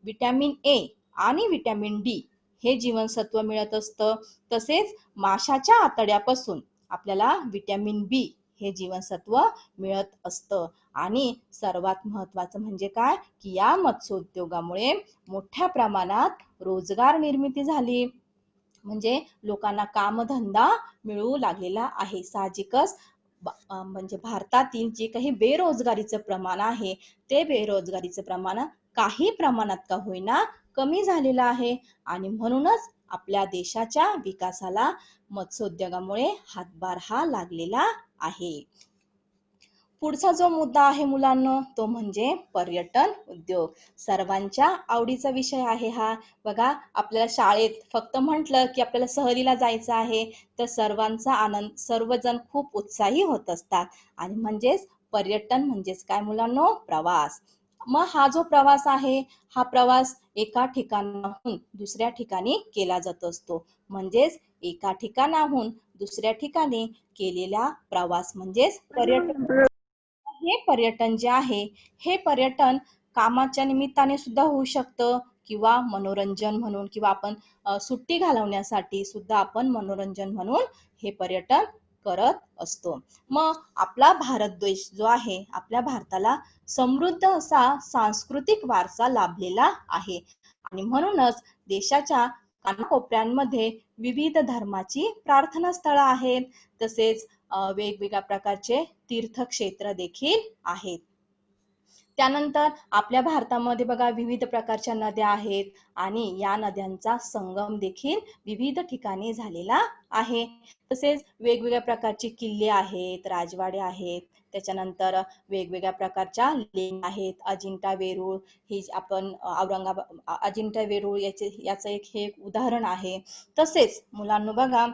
विटॅमिन ए आणि विटॅमिन डी हे जीवनसत्व मिळत असतं. तसेच माशाच्या आतड्यापासून आपल्याला विटॅमिन बी हे जीवनसत्व मिळत असतं. आणि सर्वात महत्त्वाचं म्हणजे काय, की या मत्स्योद्योगामुळे मोठ्या प्रमाणात रोजगार निर्मिती झाली, म्हणजे लोकांना कामधंदा मिळू लागलेला आहे. साहजिकच म्हणजे भारतातील जे काही बेरोजगारीचं प्रमाण आहे ते बेरोजगारीचं प्रमाण काही प्रमाणात का होईना कमी झालेलं आहे आणि म्हणूनच आपल्या देशाच्या विकासाला मत्स्योद्योगामुळे हातभार हा लागलेला आहे. पुढचा जो मुद्दा आहे मुलांनो तो म्हणजे पर्यटन उद्योग. सर्वांच्या आवडीचा विषय आहे हा. बघा, आपल्याला शाळेत फक्त म्हटलं की आपल्याला सहलीला जायचं आहे तर सर्वांचा आनंद, सर्वजण खूप उत्साही होत असतात. आणि म्हणजेच पर्यटन म्हणजेच काय मुलांनो, प्रवास. मग हा जो प्रवास आहे, हा प्रवास एका ठिकाणाहून दुसऱ्या ठिकाणी केला जात असतो. म्हणजेच एका ठिकाणाहून दुसऱ्या ठिकाणी केलेला प्रवास म्हणजेच पर्यटन. हे पर्यटन जे आहे, हे पर्यटन कामाच्या निमित्ताने सुद्धा होऊ शकतं किंवा मनोरंजन म्हणून किंवा आपण सुट्टी घालवण्यासाठी सुद्धा आपण मनोरंजन म्हणून हे पर्यटन करत असतो. मग आपला भारत देश जो आहे, आपल्या भारताला समृद्ध असा सांस्कृतिक वारसा लाभलेला आहे आणि म्हणूनच देशाच्या कानाकोपऱ्यांमध्ये विविध धर्माची प्रार्थना स्थळं आहेत. तसेच वेगवेगळ्या प्रकारचे तीर्थक्षेत्र देखील आहेत. त्यानंतर आपल्या भारतामध्ये बघा विविध प्रकारच्या नद्या आहेत आणि या नद्यांचा संगम देखील विविध ठिकाणी झालेला आहे. तसेच वेगवेगळ्या प्रकारचे किल्ले आहेत, राजवाडे आहेत, त्याच्यानंतर वेगवेगळ्या प्रकारच्या लेण्या आहेत. अजिंठा वेरूळ ही आपण अजिंठा वेरूळ याचं एक हे उदाहरण आहे. तसेच मुलांनो बघा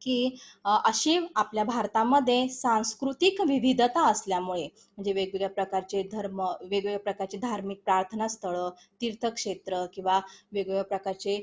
की अशी आपल्या भारतामध्ये सांस्कृतिक विविधता असल्यामुळे म्हणजे वेगवेगळ्या प्रकारचे धर्म, वेगवेगळ्या प्रकारचे धार्मिक प्रार्थना स्थळं, तीर्थक्षेत्र किंवा वेगवेगळ्या प्रकारचे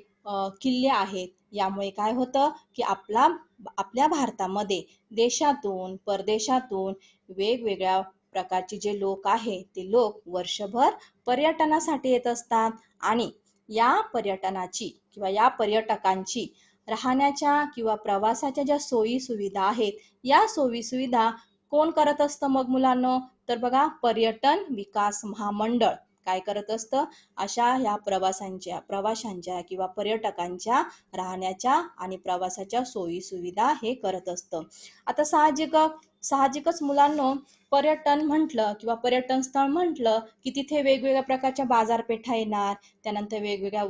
किल्ले आहेत. यामुळे काय होतं की आपल्या भारतामध्ये देशातून परदेशातून वेगवेगळ्या प्रकारचे जे लोक आहेत, ते लोक वर्षभर पर्यटनासाठी येत असतात आणि या पर्यटनाची किंवा या पर्यटकांची राहण्याच्या किंवा प्रवासाच्या ज्या सोयी सुविधा आहेत, या सोयी सुविधा कोण करत असतं मग मुलांनो? तर बघा पर्यटन विकास महामंडळ काय करत असतं? अशा ह्या प्रवाशांच्या किंवा पर्यटकांच्या राहण्याच्या आणि प्रवासाच्या सोयी सुविधा हे करत असतं. आता साहजिकच मुलांनो, पर्यटन म्हटलं किंवा पर्यटन स्थळ म्हटलं की तिथे वेगवेगळ्या प्रकारच्या बाजारपेठा येणार, त्यानंतर वेगवेगळ्या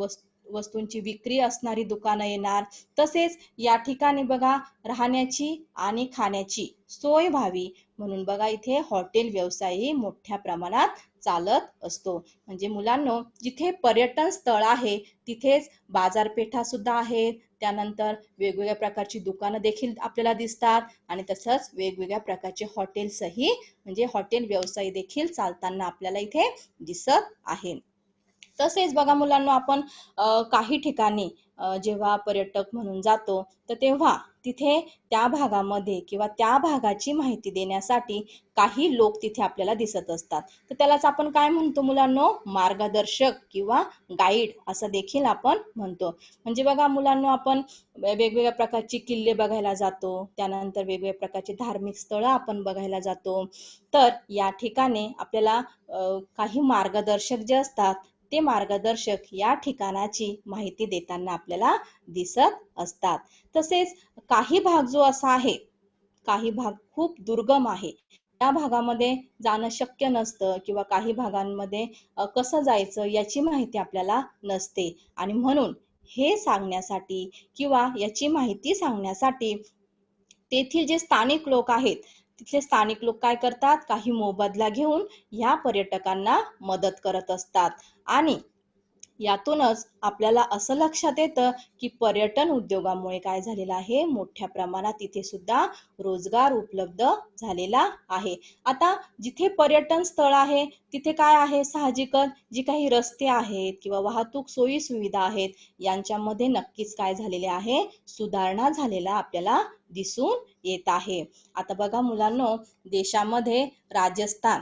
वस्तूंची विक्री असणारी दुकानं येणार. तसेच या ठिकाणी बघा राहण्याची आणि खाण्याची सोय व्हावी म्हणून बघा इथे हॉटेल व्यवसायही मोठ्या प्रमाणात चालत असतो. म्हणजे मुलांनो, जिथे पर्यटन स्थळ आहे तिथेच बाजारपेठा सुद्धा आहेत, त्यानंतर वेगवेगळ्या प्रकारची दुकानं देखील आपल्याला दिसतात आणि तसंच वेगवेगळ्या प्रकारचे हॉटेल्सही म्हणजे हॉटेल व्यवसाय देखील चालताना आपल्याला इथे दिसत आहे. तसेच बघा मुलांना आपण काही ठिकाणी जेव्हा पर्यटक म्हणून जातो तर तेव्हा तिथे त्या भागामध्ये किंवा त्या भागाची माहिती देण्यासाठी काही लोक तिथे आपल्याला दिसत असतात. तर त्यालाच आपण काय म्हणतो मुलांनो? मार्गदर्शक किंवा गाईड असं देखील आपण म्हणतो. म्हणजे बघा मुलांनो, आपण वेगवेगळ्या प्रकारची किल्ले बघायला जातो, त्यानंतर वेगवेगळ्या प्रकारचे धार्मिक स्थळं आपण बघायला जातो. तर या ठिकाणी आपल्याला काही मार्गदर्शक जे असतात ते मार्गदर्शक या ठिकाणाची माहिती देताना आपल्याला दिसत असतात. तसेच काही भाग जो असा आहे, काही भाग खूप दुर्गम आहे, त्या भागामध्ये जाणं शक्य नसतं किंवा काही भागांमध्ये कसं जायचं याची माहिती आपल्याला नसते आणि म्हणून हे सांगण्यासाठी किंवा याची माहिती सांगण्यासाठी तेथील जे स्थानिक लोक आहेत, तिथले स्थानिक लोक काय करतात? काही मोबदला घेऊन या पर्यटकांना मदत करत असतात आणि यातूनच आपल्याला असं लक्षात येतं की पर्यटन उद्योगामुळे काय झालेलं आहे? मोठ्या प्रमाणात इथे सुद्धा रोजगार उपलब्ध झालेला आहे. आता जिथे पर्यटन स्थळ आहे तिथे काय आहे? साहजिकच जी काही रस्ते आहेत किंवा वाहतूक सोयी सुविधा आहेत यांच्यामध्ये नक्कीच काय झालेले आहे? सुधारणा झालेला आपल्याला दिसून येत आहे. आता बघा मुलांनो, देशामध्ये राजस्थान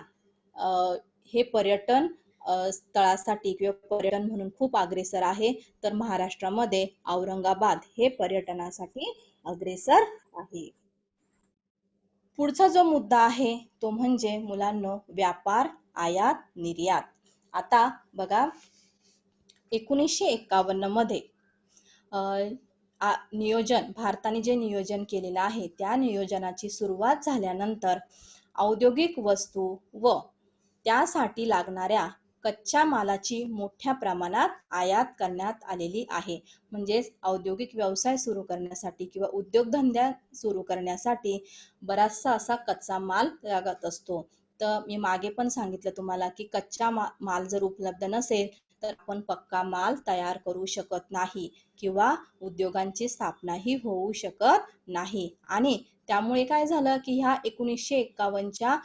हे पर्यटन स्थळासाठी किंवा पर्यटन म्हणून खूप अग्रेसर आहे, तर महाराष्ट्रामध्ये औरंगाबाद हे पर्यटनासाठी अग्रेसर आहे. पुढचा जो मुद्दा आहे तो म्हणजे मुलांनो व्यापार, आयात, निर्यात. आता बघा 1951 मध्ये भारताने जे नियोजन केलेलं आहे त्या नियोजनाची सुरुवात झाल्यानंतर औद्योगिक वस्तू व त्यासाठी लागणाऱ्या कच्च्या मालाची मोठ्या प्रमाणात आयात करण्यात आलेली आहे. म्हणजेच औद्योगिक व्यवसाय सुरू करण्यासाठी किंवा उद्योगधंद्या सुरू करण्यासाठी बराचसा असा कच्चा माल लागत असतो. तर मी मागे पण सांगितलं तुम्हाला की कच्चा माल जर उपलब्ध नसेल तर आपण पक्का माल तयार करू शकत नाही किंवा उद्योगांची स्थापनाही होऊ शकत नाही. आणि त्यामुळे काय झालं की ह्या 1951च्या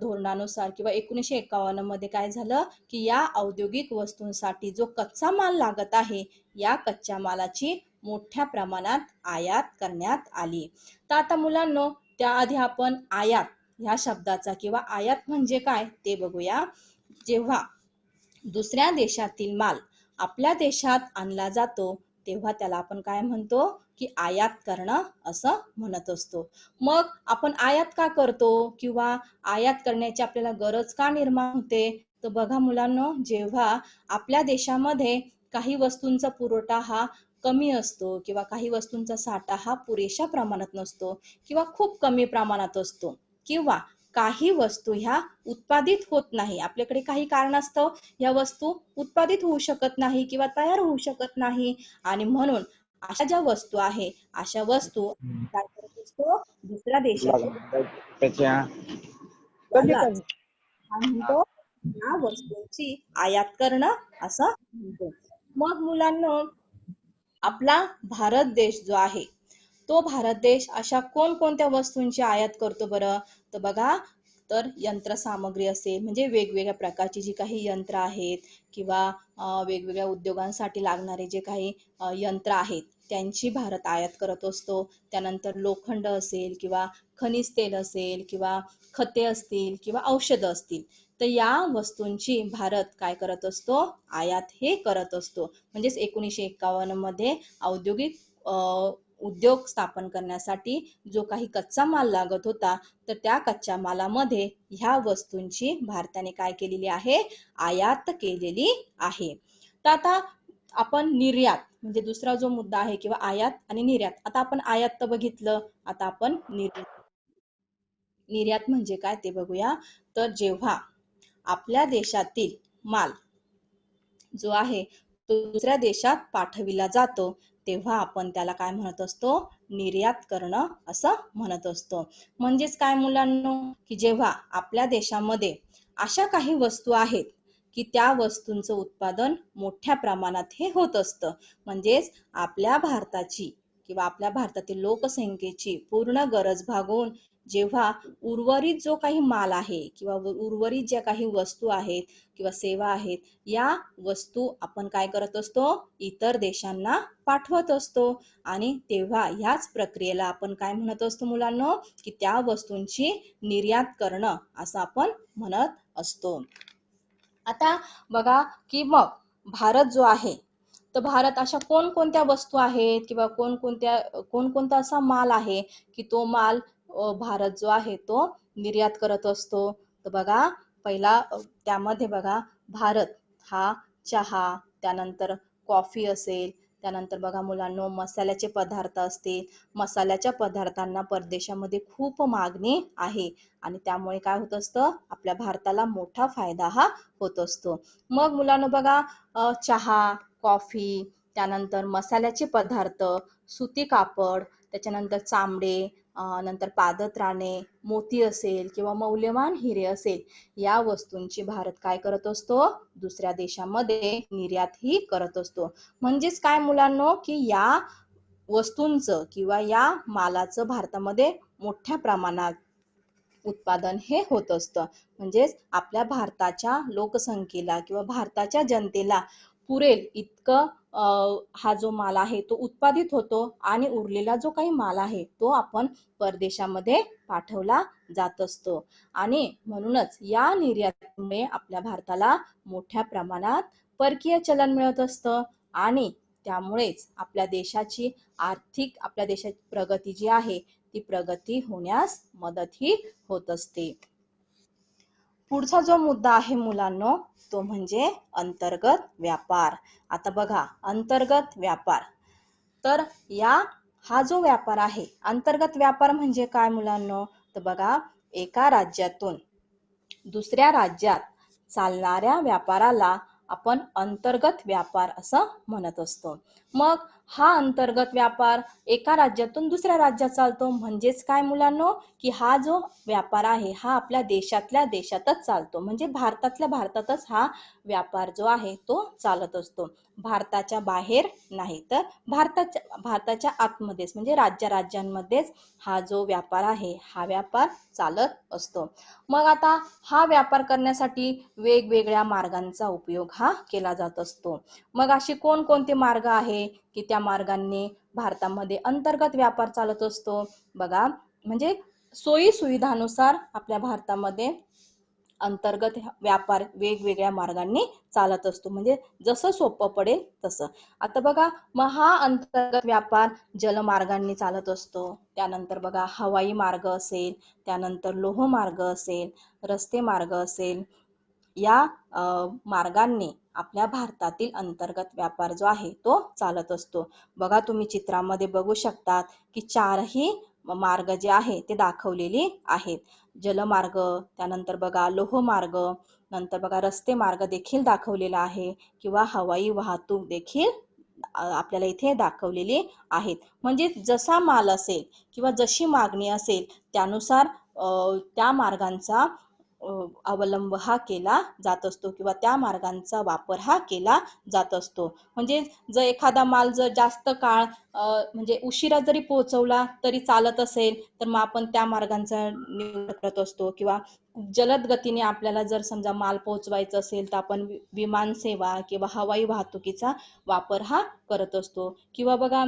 धोरणानुसार किंवा 1951 मध्ये काय झालं की या औद्योगिक वस्तूंसाठी जो कच्चा माल लागत आहे, या कच्च्या मालाची मोठ्या प्रमाणात आयात करण्यात आली. तर आता मुलांनो, त्याआधी आपण आयात ह्या शब्दाचा किंवा आयात म्हणजे काय ते बघूया. जेव्हा दुसऱ्या देशातील माल आपल्या देशात आणला जातो तेव्हा त्याला आपण काय म्हणतो की आयात करणं असं म्हणत असतो. मग आपण आयात का करतो किंवा आयात करण्याची आपल्याला गरज का निर्माण होते? तर बघा मुलांनो, जेव्हा आपल्या देशामध्ये काही वस्तूंचा पुरवठा हा कमी असतो किंवा काही वस्तूंचा साठा हा पुरेशा प्रमाणात नसतो किंवा खूप कमी प्रमाणात असतो किंवा काही वस्तू ह्या उत्पादित होत नाही, आपल्याकडे काही कारणास्तव या वस्तू उत्पादित होऊ शकत नाही किंवा तयार होऊ शकत नाही, आणि म्हणून अशा ज्या वस्तू आहे अशा वस्तू काय करत असतो दुसऱ्या देशातील मालाच काय म्हणतो या वस्तूंची आयात करणं असं म्हणतो. मग मुलांना, आपला भारत देश जो आहे तो भारत देश अशा कोणकोणत्या वस्तूंची आयात करतो बरं? तर बघा, तर यंत्रसामग्री असेल म्हणजे वेगवेगळ्या प्रकारची जी काही यंत्र आहेत किंवा वेगवेगळ्या उद्योगांसाठी लागणारे जे काही यंत्र आहेत त्यांची भारत आयात करत असतो. त्यानंतर लोखंड असेल किंवा खनिज तेल असेल किंवा खते असतील किंवा औषधं असतील, तर या वस्तूंची भारत काय करत असतो? आयात हे करत असतो. म्हणजेच 1951 मध्ये औद्योगिक उद्योग स्थापन करण्यासाठी जो काही कच्चा माल लागत होता, तर त्या कच्च्या मालामध्ये ह्या वस्तूंची भारताने काय केलेली आहे? आयात केलेली आहे. तर आता आपण निर्यात म्हणजे दुसरा जो मुद्दा आहे किंवा आयात आणि निर्यात, आता आपण आयात तर बघितलं, आता आपण निर्यात म्हणजे काय ते बघूया. तर जेव्हा आपल्या देशातील माल जो आहे तो दुसऱ्या देशात पाठविला जातो तेव्हा आपण त्याला काय म्हणत असतो? निर्यात करणं असं म्हणत असतो. म्हणजेच काय मुलांनो, की जेव्हा आपल्या देशामध्ये अशा काही वस्तू आहेत की त्या वस्तूंचं उत्पादन मोठ्या प्रमाणात हे होत असतं, म्हणजेच आपल्या भारताची किंवा आपल्या भारतातील लोकसंख्येची पूर्ण गरज भागवून जेव्हा उर्वरित जो काही माल आहे किंवा उर्वरित ज्या काही वस्तू आहेत किंवा सेवा आहेत, या वस्तू आपण काय करत असतो? इतर देशांना पाठवत असतो. आणि तेव्हा ह्याच प्रक्रियेला आपण काय म्हणत असतो मुलांनो? की त्या वस्तूंची निर्यात करणं असं आपण म्हणत असतो. आता बघा की मग भारत जो आहे, तर भारत अशा कोणकोणत्या वस्तू आहेत किंवा कोणकोणता असा माल आहे की तो माल भारत जो आहे तो निर्यात करत असतो. तर बघा, पहिला त्यामध्ये बघा, भारत हा चहा, त्यानंतर कॉफी असेल, त्यानंतर बघा मुलांनो मसाल्याचे पदार्थ असतील, मसाल्याच्या पदार्थांना परदेशामध्ये खूप मागणी आहे आणि त्यामुळे काय होत असतं? आपल्या भारताला मोठा फायदा हा होत असतो. मग मुलांनो बघा, चहा, कॉफी, त्यानंतर मसाल्याचे पदार्थ, सुती कापड, त्याच्यानंतर चामडे, नंतर पादत्राणे, मोती असेल किंवा मौल्यवान हिरे असेल, या वस्तूंची भारत काय करत असतो? दुसऱ्या देशामध्ये निर्यात ही करत असतो. म्हणजेच काय मुलांनो, की या वस्तूंचं किंवा या मालाचं भारतामध्ये मोठ्या प्रमाणात उत्पादन हे होत असतं. म्हणजेच आपल्या भारताच्या लोकसंख्येला किंवा भारताच्या जनतेला पुरेल इतकं हा जो माल आहे तो उत्पादित होतो आणि उरलेला जो काही माल आहे तो आपण परदेशामध्ये पाठवला जात असतो. आणि म्हणूनच या निर्यातीमुळे आपल्या भारताला मोठ्या प्रमाणात परकीय चलन मिळत असतं आणि त्यामुळेच आपल्या देशाची प्रगती जी आहे ती प्रगती होण्यास मदत ही होत असते. पुढचा जो मुद्दा आहे मुलांनो, तो म्हणजे अंतर्गत व्यापार. आता बघा, अंतर्गत व्यापार, तर हा जो व्यापार आहे, अंतर्गत व्यापार म्हणजे काय मुलांनो? तर बघा, एका राज्यातून दुसऱ्या राज्यात चालणाऱ्या व्यापाराला आपण अंतर्गत व्यापार असं म्हणत असतो. मग हा अंतर्गत व्यापार एका राज्यातून दुसऱ्या राज्यात चालतो. म्हणजेच काय मुलांनो, की हा जो व्यापार आहे हा आपल्या देशातल्या देशातच चालतो. म्हणजे भारतातल्या भारतातच हा व्यापार जो आहे तो चालत असतो. भारताच्या बाहेर नाही, तर भारताच्या आतमध्येच म्हणजे राज्यांमध्येच हा जो व्यापार आहे हा व्यापार चालत असतो. मग आता हा व्यापार करण्यासाठी वेगवेगळ्या मार्गांचा उपयोग हा केला जात असतो. मग अशी कोणकोणते मार्ग आहे की त्या मार्गांनी भारतामध्ये अंतर्गत व्यापार चालत असतो? बघा, म्हणजे सोयी सुविधानुसार आपल्या भारतामध्ये अंतर्गत व्यापार वेगवेगळ्या मार्गांनी चालत असतो. म्हणजे जसं सोपं पडेल तसं. आता बघा, मग हा अंतर्गत व्यापार जलमार्गांनी चालत असतो. त्यानंतर बघा, हवाई मार्ग असेल, त्यानंतर लोहमार्ग असेल, रस्ते मार्ग असेल, या मार्गांनी आपल्या भारतातील अंतर्गत व्यापार जो आहे तो चालत असतो. बघा, तुम्ही चित्रामध्ये बघू शकतात की चारही मार्ग जे आहे ते दाखवलेले आहेत. जलमार्ग, त्यानंतर बघा लोहमार्ग, नंतर बघा रस्ते मार्ग देखील दाखवलेला आहे किंवा हवाई वाहतूक देखील आपल्याला इथे दाखवलेली आहेत. म्हणजे जसा माल असेल किंवा जशी मागणी असेल त्यानुसार त्या मार्गांचा अवलंब हा केला जात असतो किंवा त्या मार्गांचा वापर हा केला जात असतो. म्हणजे जर एखादा माल जर जास्त काळ म्हणजे उशिरा जरी पोहोचवला तरी चालत असेल तर मग आपण त्या मार्गांचा निवड करत असतो. किंवा जलद गतीने आपल्याला जर समजा माल पोहोचवायचा असेल तर आपण विमान सेवा किंवा हवाई वाहतुकीचा वापर हा करत असतो. किंवा बघा,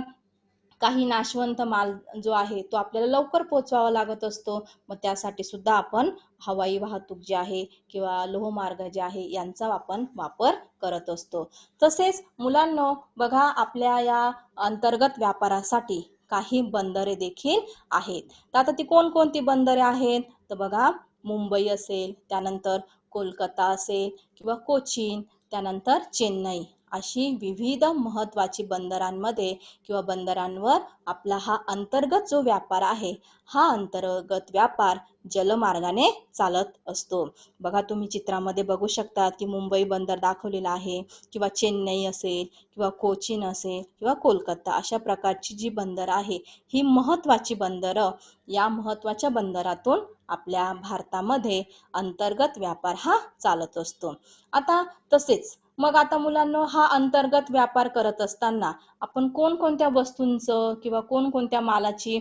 काही नाशवंत माल जो आहे तो आपल्याला लवकर पोहोचवावा लागत असतो. मग त्यासाठी सुद्धा आपण हवाई वाहतूक जी आहे किंवा लोहमार्ग जे आहे यांचा आपण वापर करत असतो. तसेच मुलांनो, बघा, आपल्या या अंतर्गत व्यापारासाठी काही बंदरे देखील आहेत. तर आता ती कोणकोणती बंदरे आहेत? तर बघा, मुंबई असेल, त्यानंतर कोलकाता असेल किंवा कोचीन, त्यानंतर चेन्नई, अशी विविध महत्वाची बंदरांमध्ये किंवा बंदरांवर आपला हा अंतर्गत जो व्यापार आहे हा अंतर्गत व्यापार जलमार्गाने चालत असतो. बघा, तुम्ही चित्रामध्ये बघू शकता की मुंबई बंदर दाखवलेला आहे किंवा चेन्नई असेल किंवा कोचीन असेल किंवा कोलकाता, अशा प्रकारची जी बंदर आहे ही महत्वाची बंदरं, या महत्वाच्या बंदरातून आपल्या भारतामध्ये अंतर्गत व्यापार हा चालत असतो. आता तसेच मग आता मुलांनो, हा अंतर्गत व्यापार करत असताना आपण कोणकोणत्या वस्तूंचं किंवा कोणकोणत्या मालाची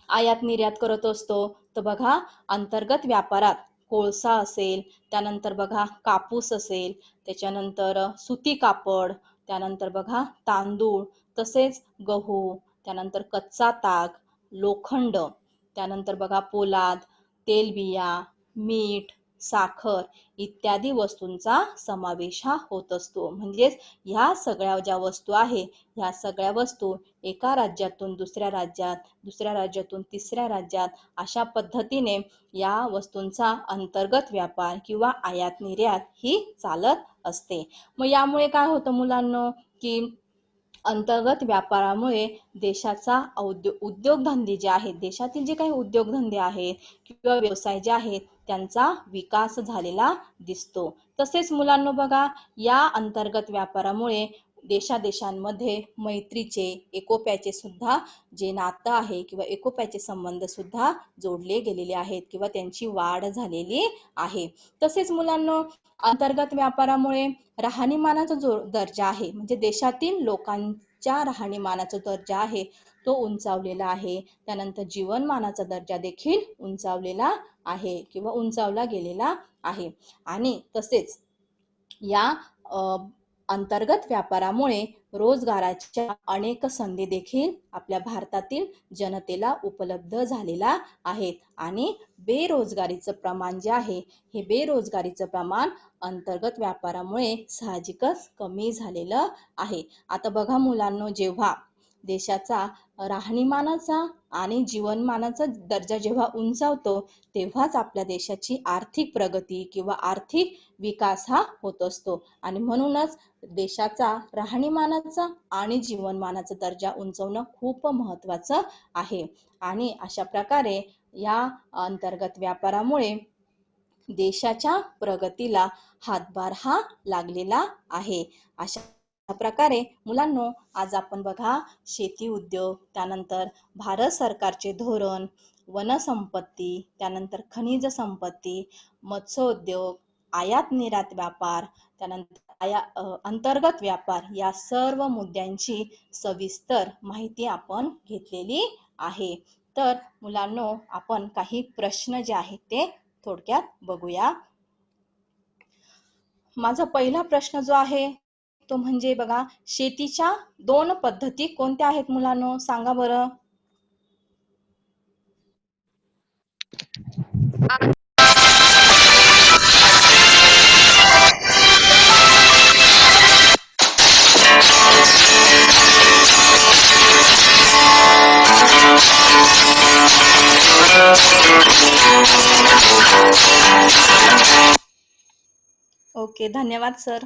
आयात निर्यात करत असतो? तर बघा, अंतर्गत व्यापारात कोळसा असेल, त्यानंतर बघा कापूस असेल, त्याच्यानंतर सुती कापड, त्यानंतर बघा तांदूळ, तसेच गहू, त्यानंतर कच्चा ताग, लोखंड, त्यानंतर बघा पोलाद, तेलबिया, मीठ, साखर इत्यादी वस्तूंचा समावेश हा होत असतो. म्हणजेच ह्या सगळ्या ज्या वस्तू आहे ह्या सगळ्या वस्तू एका राज्यातून दुसऱ्या राज्यात, दुसऱ्या राज्यातून तिसऱ्या राज्यात, अशा पद्धतीने या वस्तूंचा अंतर्गत व्यापार किंवा आयात निर्यात ही चालत असते. मग यामुळे काय होतं मुलांनो, की अंतर्गत व्यापारामुळे देशाचा उद्योगधंदे जे आहेत, देशातील जे काही उद्योगधंदे आहेत किंवा व्यवसाय जे आहेत त्यांचा विकास झालेला दिसतो. तसेच मुलांनो बघा, या अंतर्गत व्यापारामुळे देशादेशांमध्ये मैत्रीचे, एकोप्याचे सुद्धा जे नातं आहे किंवा एकोप्याचे संबंध सुद्धा जोडले गेलेले आहेत किंवा त्यांची वाढ झालेली आहे. तसेच मुलांनो, अंतर्गत व्यापारामुळे राहणीमानाचा जो दर्जा आहे, म्हणजे देशातील लोकांच्या राहणीमानाचा दर्जा आहे तो उंचावलेला आहे. त्यानंतर जीवनमानाचा दर्जा देखील उंचावलेला आहे किंवा उंचावला गेलेला आहे. आणि तसेच या अंतर्गत व्यापारामुळे रोजगाराच्या अनेक संधी देखील आपल्या भारतातील जनतेला उपलब्ध झालेला आहेत. आणि बेरोजगारीचं प्रमाण जे आहे हे बेरोजगारीचं प्रमाण अंतर्गत व्यापारामुळे साहजिकच कमी झालेलं आहे. आता बघा मुलांनो, जेव्हा देशाचा राहणीमानाचा आणि जीवनमानाचा दर्जा जेव्हा उंचावतो तेव्हाच आपल्या देशाची आर्थिक प्रगती किंवा आर्थिक विकास हा होत असतो. आणि म्हणूनच देशाचा राहणीमानाचा आणि जीवनमानाचा दर्जा उंचावणं खूप महत्वाचं आहे. आणि अशा प्रकारे या अंतर्गत व्यापारामुळे देशाच्या प्रगतीला हातभार हा लागलेला आहे. अशा प्रकारे मुलांनो, आज आपण बघा शेती उद्योग, त्यानंतर भारत सरकारचे धोरण, वनसंपत्ती, त्यानंतर खनिज संपत्ती, मत्स्योद्योग, आयात निर्यात व्यापार, त्यानंतर अंतर्गत व्यापार या सर्व मुद्द्यांची सविस्तर माहिती आपण घेतलेली आहे. तर मुलांनो, आपण काही प्रश्न जे आहेत ते थोडक्यात बघूया. माझा पहिला प्रश्न जो आहे तो म्हणजे बघा, शेतीच्या 2 पद्धती कोणत्या आहेत मुलांनो, सांगा बरं. ओके, धन्यवाद सर.